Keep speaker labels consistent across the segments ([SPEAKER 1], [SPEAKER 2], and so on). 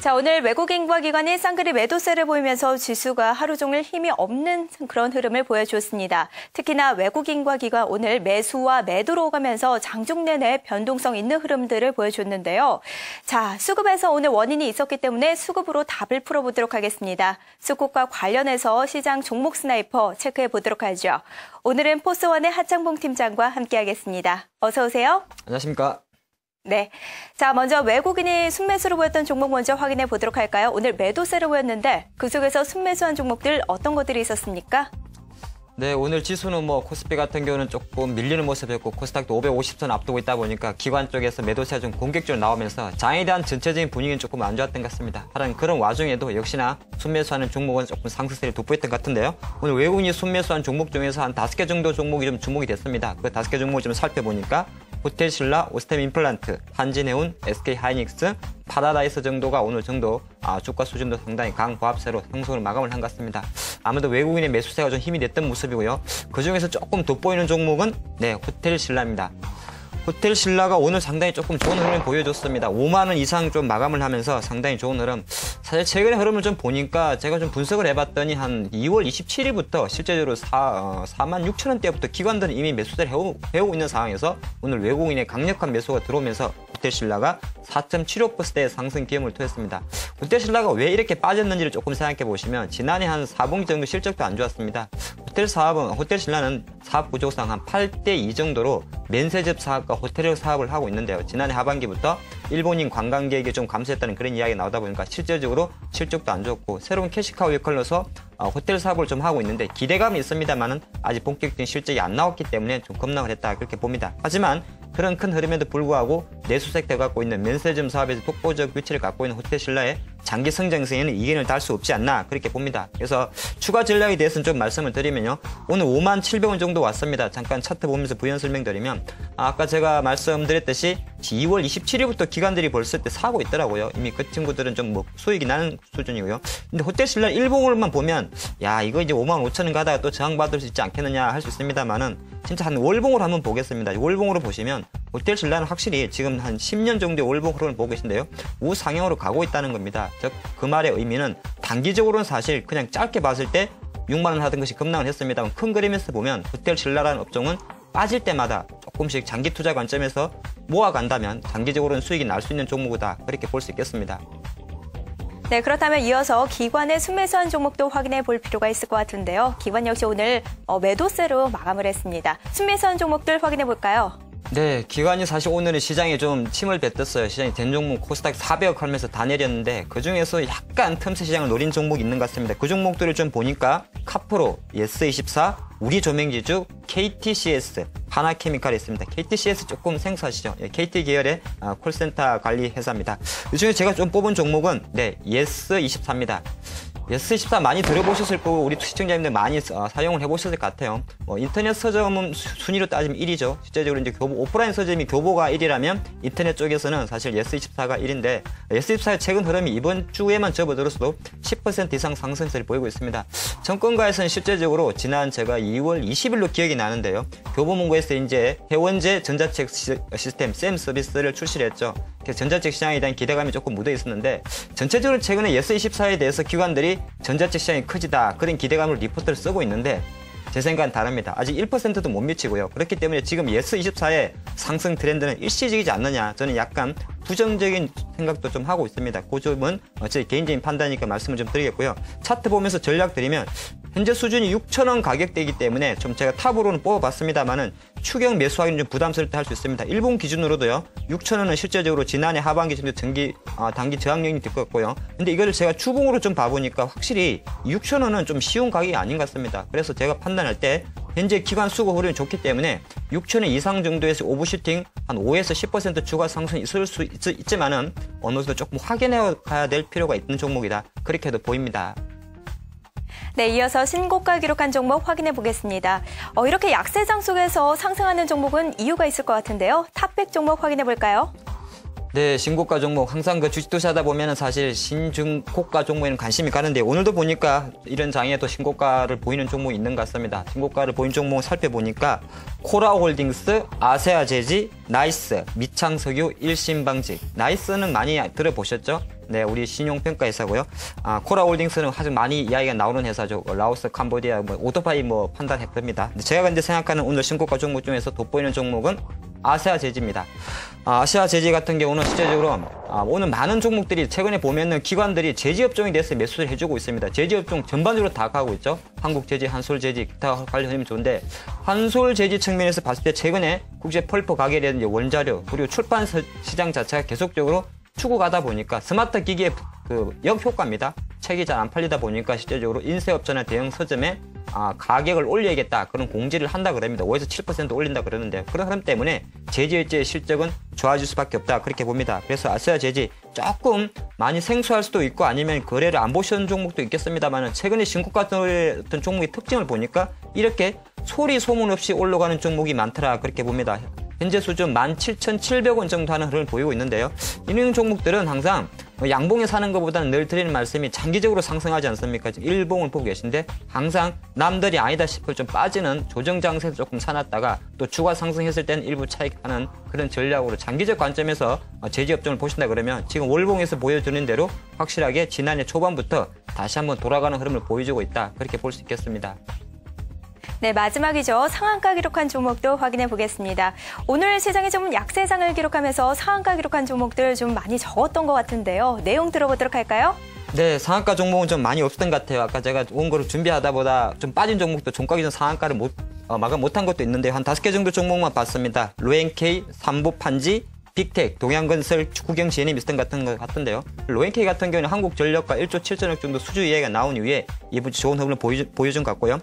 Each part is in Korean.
[SPEAKER 1] 자, 오늘 외국인과 기관이 쌍그리 매도세를 보이면서 지수가 하루 종일 힘이 없는 그런 흐름을 보여줬습니다. 특히나 외국인과 기관 오늘 매수와 매도로 오가면서 장중 내내 변동성 있는 흐름들을 보여줬는데요. 자, 수급에서 오늘 원인이 있었기 때문에 수급으로 답을 풀어보도록 하겠습니다. 수급과 관련해서 시장 종목 스나이퍼 체크해 보도록 하죠. 오늘은 포스원의 하창봉 팀장과 함께하겠습니다. 어서 오세요.
[SPEAKER 2] 안녕하십니까.
[SPEAKER 1] 네. 자, 먼저 외국인이 순매수로 보였던 종목 먼저 확인해 보도록 할까요? 오늘 매도세로 보였는데 그중에서 순매수한 종목들 어떤 것들이 있었습니까?
[SPEAKER 2] 네, 오늘 지수는 코스피 같은 경우는 조금 밀리는 모습이었고 코스닥도 550선 앞두고 있다 보니까 기관 쪽에서 매도세가 좀 공격적으로 나오면서 장에 대한 전체적인 분위기는 조금 안 좋았던 것 같습니다. 하여간 그런 와중에도 역시나 순매수하는 종목은 조금 상승세를 돋보였던 것 같은데요. 오늘 외국인이 순매수한 종목 중에서 한 5개 정도 종목이 좀 주목이 됐습니다. 그 5개 종목을 좀 살펴보니까 호텔신라, 오스템 임플란트, 한진해운, SK하이닉스, 파라다이스 정도가 오늘 정도 주가 수준도 상당히 강보합세로 상승을 마감을 한 것 같습니다. 아무래도 외국인의 매수세가 좀 힘이 됐던 모습이고요. 그중에서 조금 돋보이는 종목은 호텔신라입니다. 호텔신라가 오늘 상당히 조금 좋은 흐름을 보여줬습니다. 5만 원 이상 좀 마감을 하면서 상당히 좋은 흐름. 사실 최근의 흐름을 좀 보니까 제가 좀 분석을 해봤더니 한 2월 27일부터 실제적으로 4만 6천 원대부터 기관들은 이미 매수세를 해오고 있는 상황에서 오늘 외국인의 강력한 매수가 들어오면서 호텔신라가 4.75%의 상승 기염을 토했습니다. 호텔신라가 왜 이렇게 빠졌는지를 조금 생각해 보시면 지난해 한 4분기 정도 실적도 안 좋았습니다. 호텔신라는 사업 구조상 한 8대2 정도로 면세점 사업과 호텔 사업을 하고 있는데요. 지난해 하반기부터 일본인 관광객이 좀 감소했다는 그런 이야기가 나오다 보니까 실질적으로 실적도 안 좋고 새로운 캐시카우 역할로 서 호텔 사업을 좀 하고 있는데 기대감이 있습니다만은 아직 본격적인 실적이 안 나왔기 때문에 좀 급락을 했다 그렇게 봅니다. 하지만 그런 큰 흐름에도 불구하고 내수색대 갖고 있는 면세점 사업에서 독보적 위치를 갖고 있는 호텔신라의 장기 성장성에는 이견을 달 수 없지 않나 그렇게 봅니다. 그래서 추가 전략에 대해서는 좀 말씀을 드리면요. 오늘 5만 700원 정도 왔습니다. 잠깐 차트 보면서 부연 설명드리면 아까 제가 말씀드렸듯이 2월 27일부터 기관들이 벌써 때 사고 있더라고요. 이미 그 친구들은 좀 수익이 나는 수준이고요. 근데 호텔신라 일봉으로만 보면 야 이거 이제 5만 5천 원 가다가 또 저항받을 수 있지 않겠느냐 할 수 있습니다만은 진짜 한 월봉으로 한번 보겠습니다. 월봉으로 보시면 호텔신라는 확실히 지금 한 10년 정도의 월봉 흐름을 보고 계신데요. 우상향으로 가고 있다는 겁니다. 즉 그 말의 의미는 단기적으로는 사실 그냥 짧게 봤을 때 6만 원 하던 것이 급락을 했습니다만 큰 그림에서 보면 호텔신라라는 업종은 빠질 때마다 조금씩 장기 투자 관점에서 모아간다면 장기적으로는 수익이 날 수 있는 종목이다. 그렇게 볼 수 있겠습니다.
[SPEAKER 1] 네, 그렇다면 이어서 기관의 순매수한 종목도 확인해 볼 필요가 있을 것 같은데요. 기관 역시 오늘 매도세로 마감을 했습니다. 순매수한 종목들 확인해 볼까요?
[SPEAKER 2] 네, 기관이 사실 오늘은 시장에 좀 침을 뱉었어요. 시장이 된 종목 코스닥 400억 하면서 다 내렸는데 그중에서 약간 틈새 시장을 노린 종목이 있는 것 같습니다. 그 종목들을 좀 보니까 카프로, 예스24, 우리조명지주, KTCS, 하나케미칼이 있습니다. KTCS 조금 생소하시죠? KT 계열의 콜센터 관리 회사입니다. 이 중에 제가 좀 뽑은 종목은 예스24입니다. 예스24 많이 들어보셨을 거고 우리 시청자님들 많이 사용을 해보셨을 것 같아요. 인터넷 서점은 순위로 따지면 1위죠. 실제적으로 이제 오프라인 서점이 교보가 1위라면 인터넷 쪽에서는 사실 예스24가 1위인데 예스24의 최근 흐름이 이번 주에만 접어들었어도 10% 이상 상승세를 보이고 있습니다. 정권가에서는 실제적으로 지난 제가 2월 20일로 기억이 나는데요. 교보문고에서 이제 해원제 전자책 시스템 샘 서비스를 출시를 했죠. 그래서 전자책 시장에 대한 기대감이 조금 묻어 있었는데 전체적으로 최근에 예스24에 대해서 기관들이 전자책 시장이 커지다 그런 기대감으로 리포트를 쓰고 있는데 제 생각은 다릅니다. 아직 1%도 못 미치고요. 그렇기 때문에 지금 예스24의 상승 트렌드는 일시적이지 않느냐 저는 약간 부정적인 생각도 좀 하고 있습니다. 그 점은 제 개인적인 판단이니까 말씀을 좀 드리겠고요. 차트 보면서 전략 드리면 현재 수준이 6,000원 가격대이기 때문에 좀 제가 탑으로는 뽑아봤습니다만은 추격 매수하기는 좀 부담스럽다 할 수 있습니다. 일본 기준으로도요. 6,000원은 실제적으로 지난해 하반기 정도 단기 저항력이 됐고요. 근데 이거를 제가 추봉으로 좀 봐보니까 확실히 6,000원은 좀 쉬운 가격이 아닌 것 같습니다. 그래서 제가 판단할 때 현재 기관 수급 흐름이 좋기 때문에 6,000원 이상 정도에서 오버슈팅 한 5에서 10% 추가 상승이 있을 수 있지만은 어느 정도 조금 확인해 가야 될 필요가 있는 종목이다. 그렇게도 보입니다.
[SPEAKER 1] 네, 이어서 신고가 기록한 종목 확인해 보겠습니다. 이렇게 약세장 속에서 상승하는 종목은 이유가 있을 것 같은데요. 탑100 종목 확인해 볼까요?
[SPEAKER 2] 네, 신고가 종목 항상 그 주식 투자하다 보면은 사실 신중고가 종목에는 관심이 가는데 오늘도 보니까 이런 장에도 신고가를 보이는 종목이 있는 것 같습니다. 신고가를 보이는 종목을 살펴보니까 코라홀딩스, 아세아제지, 나이스, 미창석유, 일신방직. 나이스는 많이 들어보셨죠? 네, 우리 신용평가회사고요. 코라홀딩스는 아주 많이 이야기가 나오는 회사죠. 라오스, 캄보디아, 오토바이 판단했답니다. 제가 근데 생각하는 오늘 신고가 종목 중에서 돋보이는 종목은 아시아 제지입니다. 아시아 제지 같은 경우는 실제적으로 오늘 많은 종목들이 최근에 보면은 기관들이 제지업종에 대해서 매수를 해주고 있습니다. 제지업종 전반적으로 다 가고 있죠. 한국 제지, 한솔 제지, 기타 관련하면 좋은데 한솔 제지 측면에서 봤을 때 최근에 국제 펄프 가격이라든지 원자료 그리고 출판 시장 자체가 계속적으로 추구 가다 보니까 스마트 기기의 역효과입니다. 책이 잘 안 팔리다 보니까 실제적으로 인쇄업체나 대형 서점에 가격을 올려야겠다 그런 공지를 한다 그럽니다. 5에서 7% 올린다 그러는데 그런 흐름 때문에 제지일제의 실적은 좋아질 수밖에 없다 그렇게 봅니다. 그래서 아시아 제지 조금 많이 생소할 수도 있고 아니면 거래를 안 보시는 종목도 있겠습니다만 최근에 신고가 어떤 종목의 특징을 보니까 이렇게 소리 소문 없이 올라가는 종목이 많더라 그렇게 봅니다. 현재 수준 17,700원 정도 하는 흐름을 보이고 있는데요. 이런 종목들은 항상 양봉에 사는 것보다는 늘 드리는 말씀이 장기적으로 상승하지 않습니까? 일봉을 보고 계신데 항상 남들이 아니다 싶을 좀 빠지는 조정 장세에서 조금 사놨다가 또 주가 상승했을 때는 일부 차익하는 그런 전략으로 장기적 관점에서 제지업종을 보신다 그러면 지금 월봉에서 보여주는 대로 확실하게 지난해 초반부터 다시 한번 돌아가는 흐름을 보여주고 있다. 그렇게 볼 수 있겠습니다.
[SPEAKER 1] 네, 마지막이죠. 상한가 기록한 종목도 확인해 보겠습니다. 오늘 시장이 좀 약세장을 기록하면서 상한가 기록한 종목들 좀 많이 적었던 것 같은데요. 내용 들어보도록 할까요?
[SPEAKER 2] 네, 상한가 종목은 좀 많이 없었던 것 같아요. 아까 제가 온 거를 준비하다 보다 좀 빠진 종목도 종가 기준 상한가를 마감 못한 것도 있는데 한 5개 정도 종목만 봤습니다. 로엔케이, 삼보판지, 빅텍, 동양건설, 국영 GNM 있었던 것 같은데요. 로엔케이 같은 경우는 한국전력과 1조 7천억 정도 수주 이해가 나온 이후에 이번 주 좋은 흐름을 보여준 것 같고요.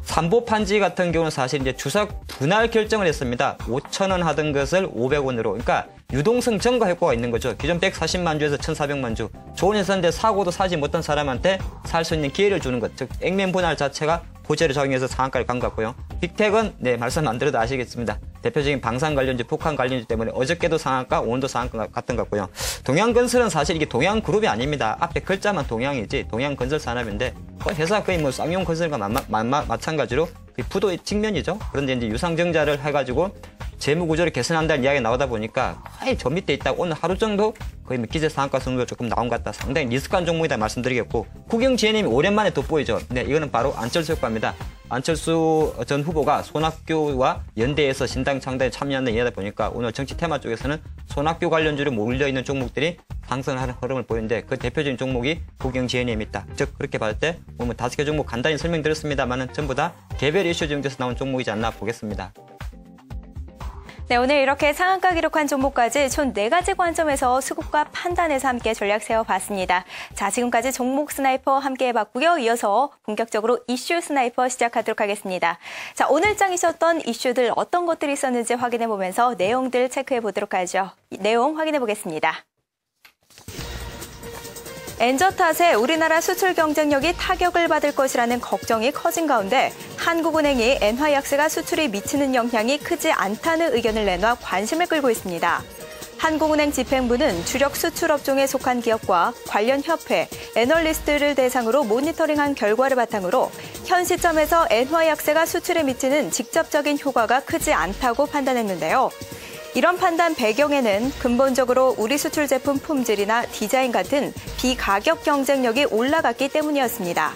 [SPEAKER 2] 삼보판지 같은 경우는 사실 이제 주석 분할 결정을 했습니다. 5,000원 하던 것을 500원으로. 그러니까 유동성 증가 효과가 있는 거죠. 기존 140만 주에서 1,400만 주. 좋은 회사인데 사고도 사지 못한 사람한테 살 수 있는 기회를 주는 것. 즉 액면 분할 자체가 호재를 적용해서 상한가를 간 것 같고요. 빅텍은 말씀 안 드려도 아시겠습니다. 대표적인 방산 관련주, 폭탄 관련주 때문에 어저께도 상한가, 오늘도 상한가 같은 것 같고요. 동양건설은 사실 이게 동양그룹이 아닙니다. 앞에 글자만 동양이지 동양건설 산업인데 회사 거의 쌍용 건설과 마찬가지로 부도 측면이죠. 그런데 이제 유상증자를 해가지고 재무 구조를 개선한다는 이야기가 나오다 보니까 거의 저 밑에 있다. 오늘 하루 정도 거의 기재 상한가 정도 조금 나온 것 같다. 상당히 리스크한 종목이다 말씀드리겠고 국영 GNM이 오랜만에 돋보이죠. 네, 이거는 바로 안철수 효과입니다. 안철수 전 후보가 손학규와 연대에서 신당 창당에 참여한다는 이야기다 보니까 오늘 정치 테마 쪽에서는 손학규 관련주로 몰려있는 종목들이 상승하는 흐름을 보이는데 그 대표적인 종목이 국영 GNM이 있다. 즉 그렇게 봤을 때 오늘 5개 종목 간단히 설명드렸습니다만은 전부 다 개별 이슈 정도에서 나온 종목이지 않나 보겠습니다.
[SPEAKER 1] 네, 오늘 이렇게 상한가 기록한 종목까지 총 4가지 관점에서 수급과 판단에서 함께 전략 세워봤습니다. 자, 지금까지 종목 스나이퍼 함께 해봤고요. 이어서 본격적으로 이슈 스나이퍼 시작하도록 하겠습니다. 자, 오늘 장이셨던 이슈들 어떤 것들이 있었는지 확인해보면서 내용들 체크해보도록 하죠. 내용 확인해보겠습니다. 엔저 탓에 우리나라 수출 경쟁력이 타격을 받을 것이라는 걱정이 커진 가운데 한국은행이 엔화약세가 수출에 미치는 영향이 크지 않다는 의견을 내놔 관심을 끌고 있습니다. 한국은행 집행부는 주력 수출업종에 속한 기업과 관련 협회, 애널리스트를 대상으로 모니터링한 결과를 바탕으로 현 시점에서 엔화약세가 수출에 미치는 직접적인 효과가 크지 않다고 판단했는데요. 이런 판단 배경에는 근본적으로 우리 수출 제품 품질이나 디자인 같은 비가격 경쟁력이 올라갔기 때문이었습니다.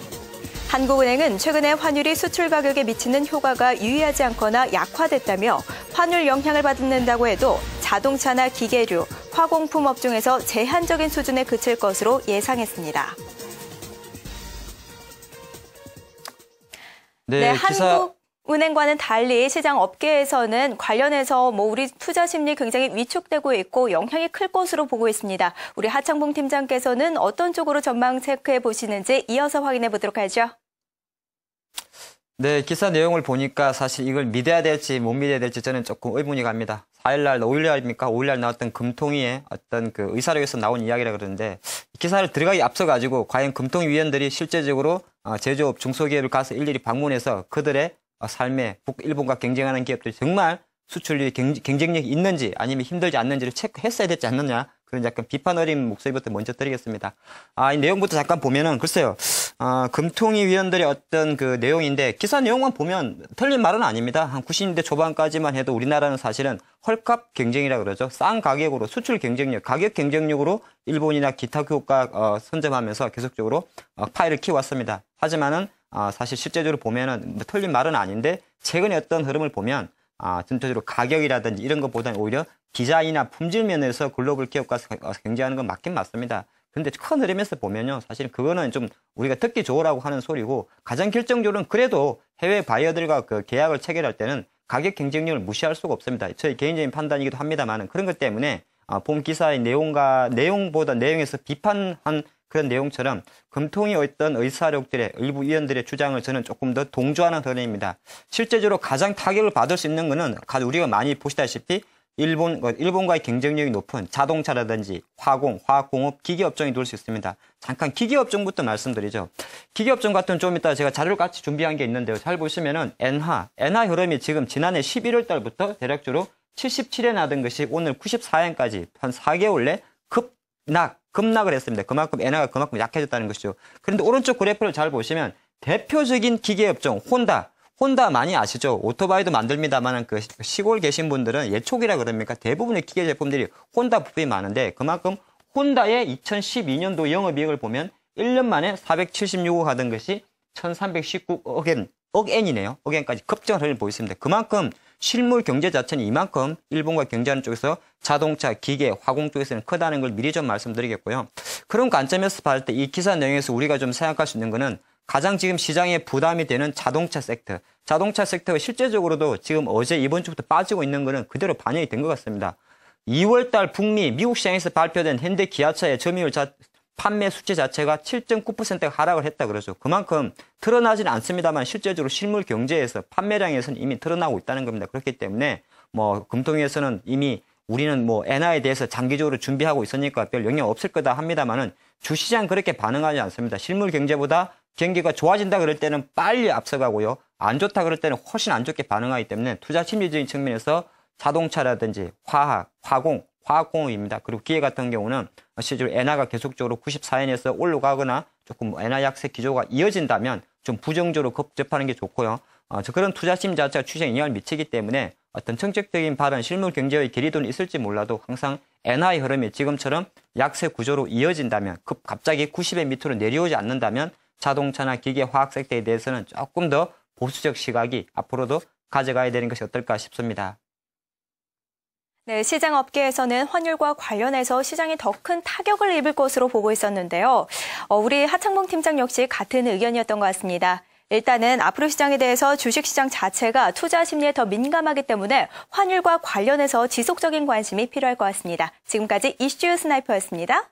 [SPEAKER 1] 한국은행은 최근에 환율이 수출 가격에 미치는 효과가 유의하지 않거나 약화됐다며 환율 영향을 받는다고 해도 자동차나 기계류, 화공품 업종에서 제한적인 수준에 그칠 것으로 예상했습니다. 네, 한국은행과는 달리 시장 업계에서는 관련해서 우리 투자 심리 굉장히 위축되고 있고 영향이 클 것으로 보고 있습니다. 우리 하창봉 팀장께서는 어떤 쪽으로 전망 체크해 보시는지 이어서 확인해 보도록 하죠.
[SPEAKER 2] 네, 기사 내용을 보니까 사실 이걸 믿어야 될지 못 믿어야 될지 저는 조금 의문이 갑니다. 4일날, 5일날입니까? 5일날 나왔던 금통위의 어떤 그 의사록에서 나온 이야기라 그러는데 기사를 들어가기 앞서가지고 과연 금통위 위원들이 실제적으로 제조업 중소기업을 가서 일일이 방문해서 그들의 삶에 일본과 경쟁하는 기업들이 정말 수출률이 경쟁력이 있는지 아니면 힘들지 않는지를 체크했어야 됐지 않느냐. 그런 약간 비판 어린 목소리부터 먼저 드리겠습니다. 이 내용부터 잠깐 보면은 글쎄요. 금통위 위원들의 어떤 그 내용인데 기사 내용만 보면 틀린 말은 아닙니다. 한 90년대 초반까지만 해도 우리나라는 사실은 헐값 경쟁이라 그러죠. 싼 가격으로 수출 경쟁력, 가격 경쟁력으로 일본이나 기타 국가 선점하면서 계속적으로 파이를 키워왔습니다. 하지만은 사실 실제적으로 보면은 뭐 틀린 말은 아닌데 최근의 어떤 흐름을 보면 전체적으로 가격이라든지 이런 것보다는 오히려 디자인이나 품질 면에서 글로벌 기업과 경쟁하는 건 맞긴 맞습니다. 근데 큰 흐름에서 보면요. 사실 그거는 좀 우리가 듣기 좋으라고 하는 소리고 가장 결정적으로는 그래도 해외 바이어들과 그 계약을 체결할 때는 가격 경쟁력을 무시할 수가 없습니다. 저희 개인적인 판단이기도 합니다만 그런 것 때문에 본 기사의 내용에서 비판한 그런 내용처럼 금통위 어떤 의사력들의 일부 위원들의 주장을 저는 조금 더 동조하는 흐름입니다. 실제적으로 가장 타격을 받을 수 있는 거는 우리가 많이 보시다시피 일본과의 경쟁력이 높은 자동차라든지 화공, 화학공업, 기계업종이 누울 수 있습니다. 잠깐 기계업종부터 말씀드리죠. 기계업종 같은 좀 이따 제가 자료를 같이 준비한 게 있는데요. 잘 보시면은 엔화 흐름이 지금 지난해 11월 달부터 대략적으로 77엔 하던 것이 오늘 94엔까지 한 4개월 내 급락을 했습니다. 그만큼 엔화가 그만큼 약해졌다는 것이죠. 그런데 오른쪽 그래프를 잘 보시면 대표적인 기계업종 혼다 많이 아시죠? 오토바이도 만듭니다만 그 시골 계신 분들은 예촉이라 그럽니까? 대부분의 기계 제품들이 혼다 부품이 많은데 그만큼 혼다의 2012년도 영업이익을 보면 1년 만에 476억 하던 것이 1319억 엔이네요. 억엔까지 급증을 흐름을 보였습니다. 그만큼 실물 경제 자체는 이만큼 일본과 경제하는 쪽에서 자동차, 기계, 화공 쪽에서는 크다는 걸 미리 좀 말씀드리겠고요. 그런 관점에서 봤을 때 이 기사 내용에서 우리가 좀 생각할 수 있는 거는 가장 지금 시장에 부담이 되는 자동차 섹터. 자동차 섹터가 실제적으로도 지금 이번 주부터 빠지고 있는 거는 그대로 반영이 된 것 같습니다. 2월달 미국 시장에서 발표된 현대 기아차의 점유율 판매 수치 자체가 7.9%가 하락을 했다 그러죠. 그만큼 드러나지는 않습니다만 실제적으로 실물 경제에서 판매량에서는 이미 드러나고 있다는 겁니다. 그렇기 때문에 금통위에서는 이미 우리는 엔화에 대해서 장기적으로 준비하고 있으니까 별 영향 없을 거다 합니다만은 주시장 그렇게 반응하지 않습니다. 실물 경제보다 경기가 좋아진다 그럴 때는 빨리 앞서가고요. 안 좋다 그럴 때는 훨씬 안 좋게 반응하기 때문에 투자 심리적인 측면에서 자동차라든지 화학, 화공, 화학공업입니다. 그리고 기계 같은 경우는 실제로 엔화가 계속적으로 94엔에서 올라가거나 조금 엔화 약세 기조가 이어진다면 좀 부정적으로 접하는 게 좋고요. 그런 투자 심리 자체가 추세에 영향을 미치기 때문에 어떤 정책적인 발언, 실물 경제의 괴리도는 있을지 몰라도 항상 엔화의 흐름이 지금처럼 약세 구조로 이어진다면 갑자기 90엔 밑으로 내려오지 않는다면 자동차나 기계, 화학 섹터에 대해서는 조금 더 보수적 시각이 앞으로도 가져가야 되는 것이 어떨까 싶습니다.
[SPEAKER 1] 네, 시장 업계에서는 환율과 관련해서 시장이 더 큰 타격을 입을 것으로 보고 있었는데요. 우리 하창봉 팀장 역시 같은 의견이었던 것 같습니다. 일단은 앞으로 시장에 대해서 주식시장 자체가 투자 심리에 더 민감하기 때문에 환율과 관련해서 지속적인 관심이 필요할 것 같습니다. 지금까지 이슈 스나이퍼였습니다.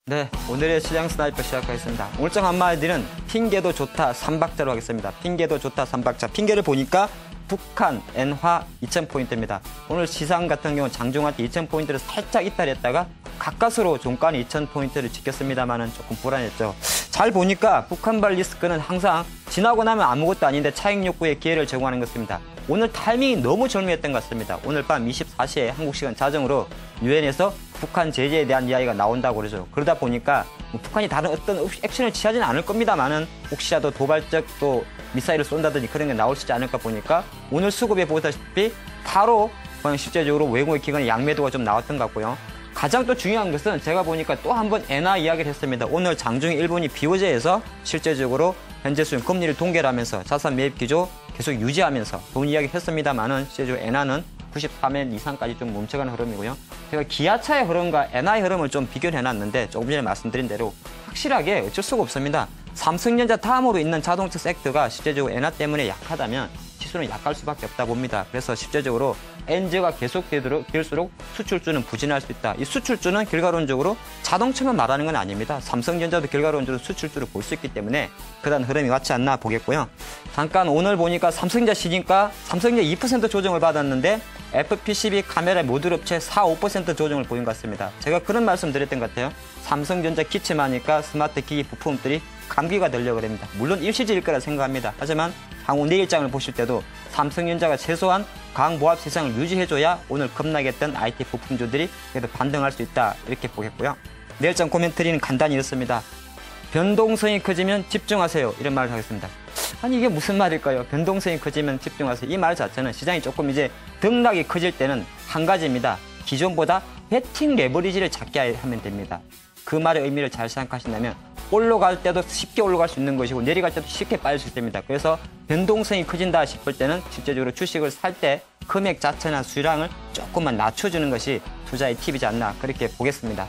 [SPEAKER 2] 네, 오늘의 시장 스나이퍼 시작하겠습니다. 오늘장 한마디는 핑계도 좋다 3박자로 하겠습니다. 핑계도 좋다 3박자. 핑계를 보니까 북한, 엔화 2000포인트입니다. 오늘 시장 같은 경우는 장중한테 2000포인트를 살짝 이탈했다가 가까스로 종가는 2000포인트를 지켰습니다만은 조금 불안했죠. 잘 보니까 북한발 리스크는 항상 지나고 나면 아무것도 아닌데 차익 욕구에 기회를 제공하는 것입니다. 오늘 타이밍이 너무 절묘했던 것 같습니다. 오늘 밤 24시에 한국 시간 자정으로 유엔에서 북한 제재에 대한 이야기가 나온다고 그러죠. 그러다 보니까 북한이 다른 어떤 액션을 취하지는 않을 겁니다만은 혹시라도 도발적 또 미사일을 쏜다든지 그런 게 나올 수 있지 않을까 보니까 오늘 수급에 보다시피 바로 그냥 실제적으로 외국의 기관의 양매도가 좀 나왔던 것 같고요. 가장 또 중요한 것은 제가 보니까 또 한 번 엔화 이야기를 했습니다. 오늘 장중에 일본이 BOJ에서 실제적으로 현재 수준 금리를 동결하면서 자산 매입 기조 계속 유지하면서 돈 이야기 했습니다만은 실제적으로 엔화는 93엔 이상까지 좀 멈춰가는 흐름이고요. 제가 기아차의 흐름과 엔화의 흐름을 좀 비교를 해놨는데 조금 전에 말씀드린 대로 확실하게 어쩔 수가 없습니다. 삼성전자 다음으로 있는 자동차 섹터가 실제적으로 엔화 때문에 약하다면 지수는 약할 수밖에 없다 봅니다. 그래서 실제적으로 엔저가 계속될수록 수출주는 부진할 수 있다. 이 수출주는 결과론적으로 자동차만 말하는 건 아닙니다. 삼성전자도 결과론적으로 수출주를 볼 수 있기 때문에 그다음 흐름이 맞지 않나 보겠고요. 잠깐 오늘 보니까 삼성전자 시진가 2% 조정을 받았는데 FPCB 카메라 모듈 업체 4-5% 조정을 보인 것 같습니다. 제가 그런 말씀 드렸던 것 같아요. 삼성전자 기침하니까 스마트 기기 부품들이 감기가 들려고 합니다. 물론 일시적일 거라 생각합니다. 하지만 향후 내일장을 보실 때도 삼성전자가 최소한 강보합 시장을 유지해줘야 오늘 급락했던 IT 부품주들이 그래도 반등할 수 있다 이렇게 보겠고요. 내일장 코멘터리는 간단히 이렇습니다. 변동성이 커지면 집중하세요. 이런 말을 하겠습니다. 아니 이게 무슨 말일까요? 변동성이 커지면 집중하세요. 이 말 자체는 시장이 조금 이제 등락이 커질 때는 한 가지입니다. 기존보다 베팅 레버리지를 작게 하면 됩니다. 그 말의 의미를 잘 생각하신다면 올라갈 때도 쉽게 올라갈 수 있는 것이고 내려갈 때도 쉽게 빠질 수 있습니다. 그래서 변동성이 커진다 싶을 때는 실제적으로 주식을 살 때 금액 자체나 수량을 조금만 낮춰주는 것이 투자의 팁이지 않나 그렇게 보겠습니다.